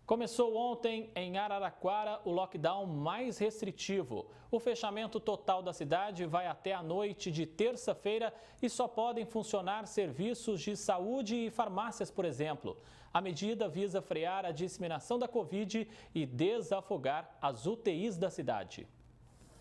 Começou ontem em Araraquara o lockdown mais restritivo. O fechamento total da cidade vai até a noite de terça-feira e só podem funcionar serviços de saúde e farmácias, por exemplo. A medida visa frear a disseminação da Covid e desafogar as UTIs da cidade.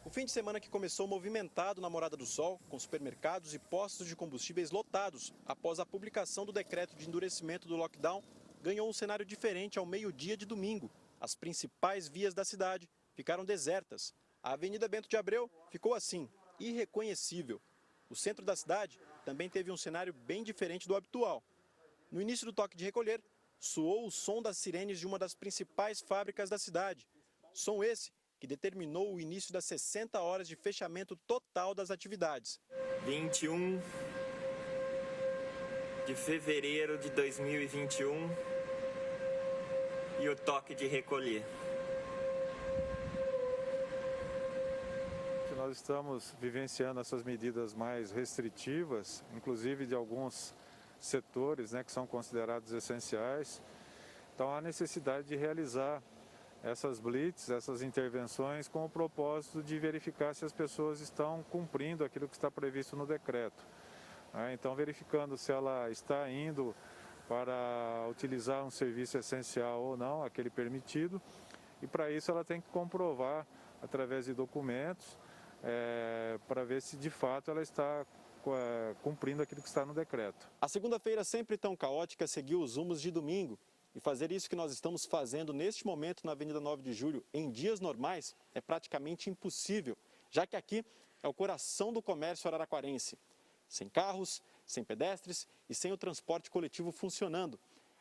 O fim de semana que começou movimentado na Morada do Sol, com supermercados e postos de combustíveis lotados após a publicação do decreto de endurecimento do lockdown, ganhou um cenário diferente ao meio-dia de domingo. As principais vias da cidade ficaram desertas. A Avenida Bento de Abreu ficou assim, irreconhecível. O centro da cidade também teve um cenário bem diferente do habitual. No início do toque de recolher, soou o som das sirenes de uma das principais fábricas da cidade. Som esse que determinou o início das 60 horas de fechamento total das atividades. 21 de fevereiro de 2021 e o toque de recolher. Nós estamos vivenciando essas medidas mais restritivas, inclusive de alguns setores, que são considerados essenciais. Então há necessidade de realizar essas blitz, essas intervenções com o propósito de verificar se as pessoas estão cumprindo aquilo que está previsto no decreto. Então, verificando se ela está indo para utilizar um serviço essencial ou não, aquele permitido, e para isso ela tem que comprovar através de documentos para ver se de fato ela está cumprindo aquilo que está no decreto. A segunda-feira, sempre tão caótica, seguiu os rumos de domingo. E fazer isso que nós estamos fazendo neste momento na Avenida 9 de Julho em dias normais é praticamente impossível, já que aqui é o coração do comércio araraquarense. Sem carros, sem pedestres e sem o transporte coletivo funcionando.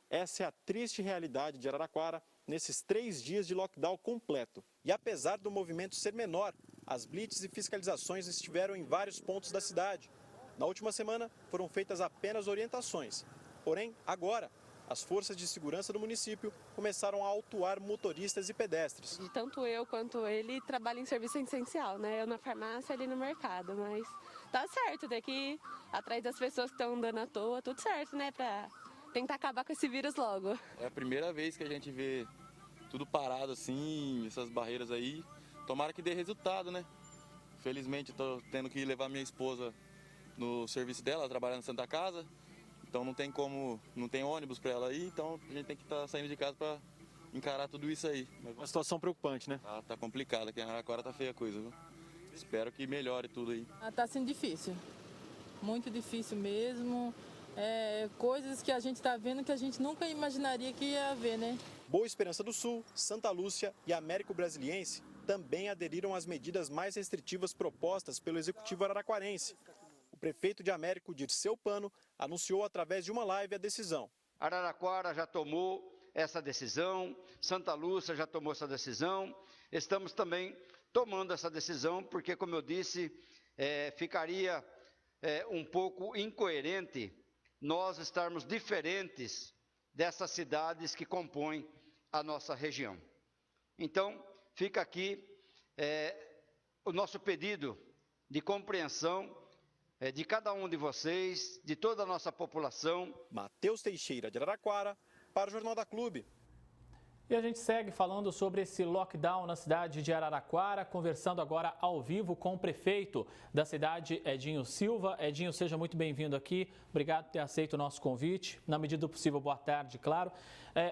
Essa é a triste realidade de Araraquara nesses 3 dias de lockdown completo. E apesar do movimento ser menor, as blitz e fiscalizações estiveram em vários pontos da cidade. Na última semana foram feitas apenas orientações. Porém, agora, as forças de segurança do município começaram a autuar motoristas e pedestres. Tanto eu quanto ele trabalham em serviço essencial, Eu na farmácia, ele no mercado, mas tá certo, tem que ir atrás das pessoas que estão andando à toa, tudo certo, Pra tentar acabar com esse vírus logo. É a primeira vez que a gente vê tudo parado assim, essas barreiras aí. Tomara que dê resultado, Felizmente eu tô tendo que levar minha esposa no serviço dela, trabalhando na Santa Casa. Então não tem ônibus para ela ir, então a gente tem que estar saindo de casa para encarar tudo isso aí. Uma situação preocupante, Tá complicado, aqui em Araraquara tá feia a coisa, viu? Espero que melhore tudo aí. Tá sendo difícil, muito difícil mesmo. Coisas que a gente está vendo que a gente nunca imaginaria que ia ver, Boa Esperança do Sul, Santa Lúcia e Américo Brasiliense também aderiram às medidas mais restritivas propostas pelo Executivo araraquarense. O prefeito de Américo, Dirceu Pano, anunciou através de uma live a decisão. Araraquara já tomou essa decisão, Santa Lúcia já tomou essa decisão, estamos também tomando essa decisão porque, como eu disse, ficaria um pouco incoerente nós estarmos diferentes dessas cidades que compõem a nossa região. Então, fica aqui o nosso pedido de compreensão de cada um de vocês, de toda a nossa população. Matheus Teixeira, de Araraquara, para o Jornal da Clube. E a gente segue falando sobre esse lockdown na cidade de Araraquara, conversando agora ao vivo com o prefeito da cidade, Edinho Silva. Edinho, seja muito bem-vindo aqui. Obrigado por ter aceito o nosso convite. Na medida do possível, boa tarde, claro.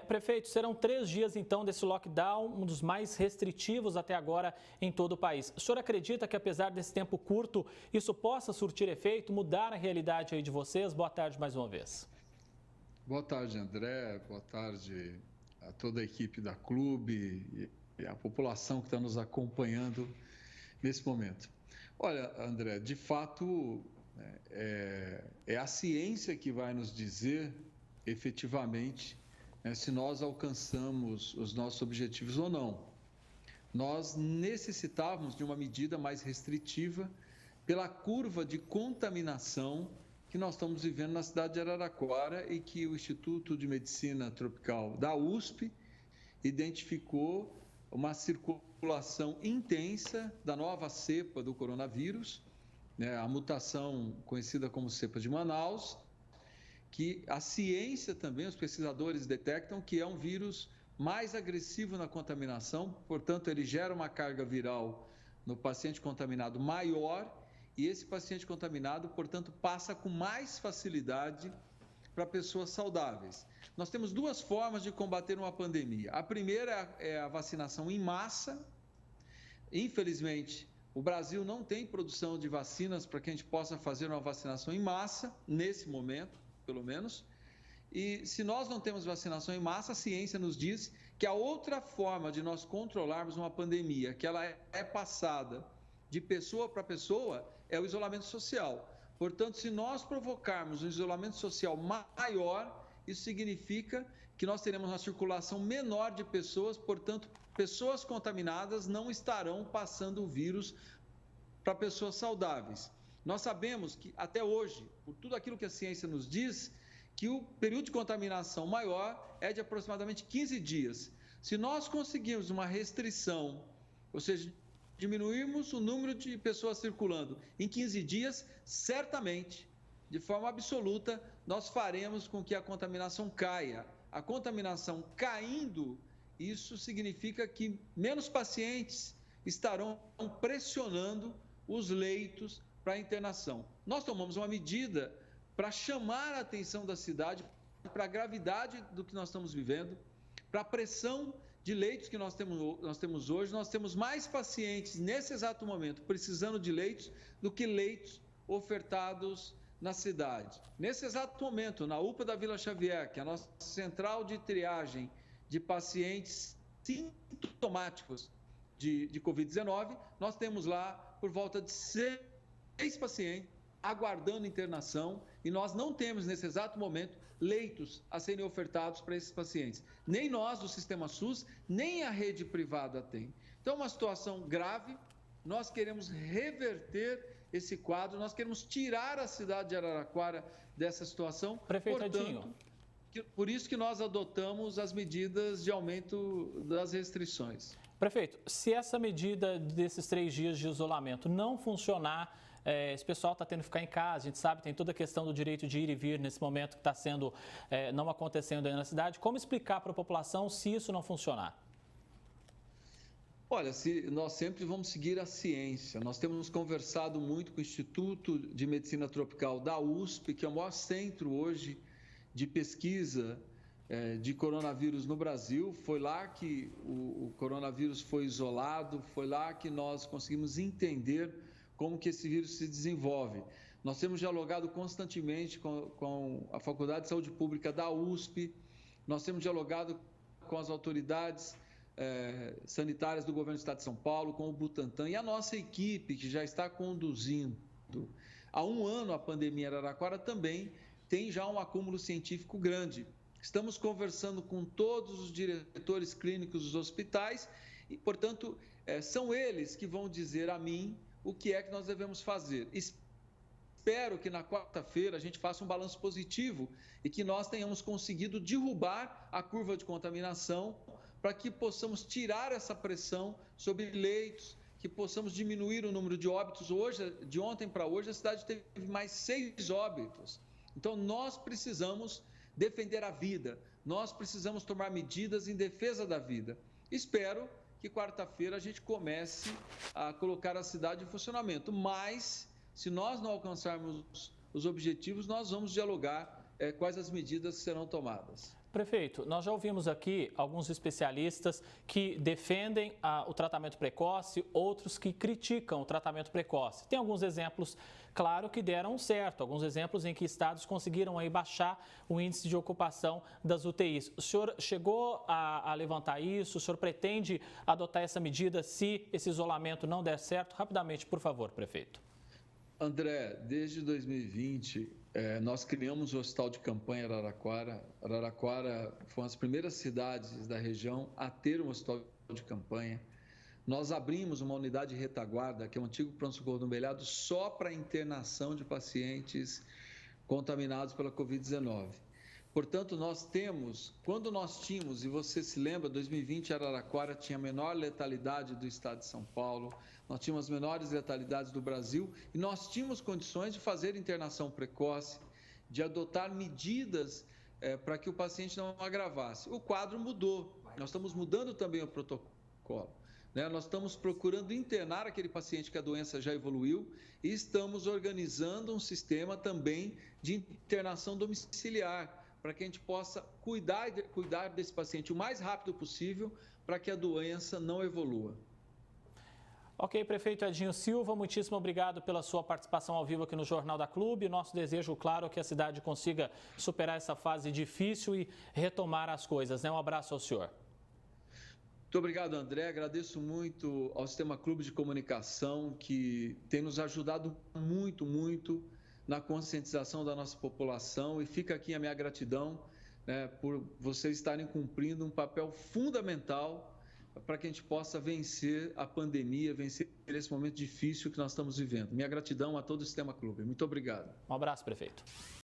Prefeito, serão 3 dias então desse lockdown, um dos mais restritivos até agora em todo o país. O senhor acredita que, apesar desse tempo curto, isso possa surtir efeito, mudar a realidade aí de vocês? Boa tarde mais uma vez. Boa tarde, André. Boa tarde a toda a equipe da Clube e a população que está nos acompanhando nesse momento. Olha, André, de fato, é a ciência que vai nos dizer efetivamente se nós alcançamos os nossos objetivos ou não. Nós necessitávamos de uma medida mais restritiva pela curva de contaminação que nós estamos vivendo na cidade de Araraquara e que o Instituto de Medicina Tropical da USP identificou uma circulação intensa da nova cepa do coronavírus, a mutação conhecida como cepa de Manaus, que a ciência também, os pesquisadores detectam que é um vírus mais agressivo na contaminação, portanto, ele gera uma carga viral no paciente contaminado maior e esse paciente contaminado, portanto, passa com mais facilidade para pessoas saudáveis. Nós temos duas formas de combater uma pandemia. A primeira é a vacinação em massa. Infelizmente, o Brasil não tem produção de vacinas para que a gente possa fazer uma vacinação em massa, nesse momento, pelo menos. E se nós não temos vacinação em massa, a ciência nos diz que a outra forma de nós controlarmos uma pandemia, que ela é passada de pessoa para pessoa, é o isolamento social. Portanto, se nós provocarmos um isolamento social maior, isso significa que nós teremos uma circulação menor de pessoas, portanto, pessoas contaminadas não estarão passando o vírus para pessoas saudáveis. Nós sabemos que, até hoje, por tudo aquilo que a ciência nos diz, que o período de contaminação maior é de aproximadamente 15 dias. Se nós conseguirmos uma restrição, ou seja, diminuirmos o número de pessoas circulando em 15 dias, certamente, de forma absoluta, nós faremos com que a contaminação caia. A contaminação caindo, isso significa que menos pacientes estarão pressionando os leitos para a internação. Nós tomamos uma medida para chamar a atenção da cidade para a gravidade do que nós estamos vivendo, para a pressão de leitos que nós temos hoje. Nós temos mais pacientes nesse exato momento precisando de leitos do que leitos ofertados na cidade. Nesse exato momento, na UPA da Vila Xavier, que é a nossa central de triagem de pacientes sintomáticos de Covid-19, nós temos lá por volta de 6 pacientes aguardando internação e nós não temos nesse exato momento leitos a serem ofertados para esses pacientes. Nem nós do Sistema SUS, nem a rede privada tem. Então, uma situação grave, nós queremos reverter esse quadro, nós queremos tirar a cidade de Araraquara dessa situação. Prefeito Edinho. Por isso que nós adotamos as medidas de aumento das restrições. Prefeito, se essa medida desses 3 dias de isolamento não funcionar, esse pessoal está tendo que ficar em casa, a gente sabe, tem toda a questão do direito de ir e vir nesse momento que está sendo, não acontecendo aí na cidade. Como explicar para a população se isso não funcionar? Olha, nós sempre vamos seguir a ciência. Nós temos conversado muito com o Instituto de Medicina Tropical da USP, que é o maior centro hoje de pesquisa de coronavírus no Brasil. Foi lá que o coronavírus foi isolado, foi lá que nós conseguimos entender como que esse vírus se desenvolve. Nós temos dialogado constantemente com a Faculdade de Saúde Pública da USP, nós temos dialogado com as autoridades sanitárias do governo do Estado de São Paulo, com o Butantan e a nossa equipe que já está conduzindo. Há 1 ano a pandemia em Araraquara também tem já um acúmulo científico grande. Estamos conversando com todos os diretores clínicos dos hospitais e, portanto, são eles que vão dizer a mim o que é que nós devemos fazer. Espero que na quarta-feira a gente faça um balanço positivo e que nós tenhamos conseguido derrubar a curva de contaminação para que possamos tirar essa pressão sobre leitos, que possamos diminuir o número de óbitos. Hoje, de ontem para hoje, a cidade teve mais 6 óbitos. Então, nós precisamos defender a vida, nós precisamos tomar medidas em defesa da vida. Espero que quarta-feira a gente comece a colocar a cidade em funcionamento. Mas, se nós não alcançarmos os objetivos, nós vamos dialogar quais as medidas que serão tomadas. Prefeito, nós já ouvimos aqui alguns especialistas que defendem o tratamento precoce, outros que criticam o tratamento precoce. Tem alguns exemplos, claro, que deram certo, alguns exemplos em que estados conseguiram aí baixar o índice de ocupação das UTIs. O senhor chegou a levantar isso? O senhor pretende adotar essa medida se esse isolamento não der certo? Rapidamente, por favor, prefeito. André, desde 2020, nós criamos o Hospital de Campanha Araraquara. Araraquara foi uma das primeiras cidades da região a ter um hospital de campanha. Nós abrimos uma unidade de retaguarda, que é o antigo pronto-socorro do Umbelhado, só para internação de pacientes contaminados pela Covid-19. Portanto, nós temos, quando nós tínhamos, e você se lembra, 2020 Araraquara tinha a menor letalidade do estado de São Paulo, nós tínhamos as menores letalidades do Brasil e nós tínhamos condições de fazer internação precoce, de adotar medidas para que o paciente não agravasse. O quadro mudou. Nós estamos mudando também o protocolo. Nós estamos procurando internar aquele paciente que a doença já evoluiu e estamos organizando um sistema também de internação domiciliar, para que a gente possa cuidar desse paciente o mais rápido possível para que a doença não evolua. Ok, prefeito Edinho Silva, muitíssimo obrigado pela sua participação ao vivo aqui no Jornal da Clube. Nosso desejo, claro, é que a cidade consiga superar essa fase difícil e retomar as coisas. Um abraço ao senhor. Muito obrigado, André. Agradeço muito ao Sistema Clube de Comunicação, que tem nos ajudado muito na conscientização da nossa população. E fica aqui a minha gratidão, por vocês estarem cumprindo um papel fundamental para que a gente possa vencer a pandemia, vencer esse momento difícil que nós estamos vivendo. Minha gratidão a todo o Sistema Clube. Muito obrigado. Um abraço, prefeito.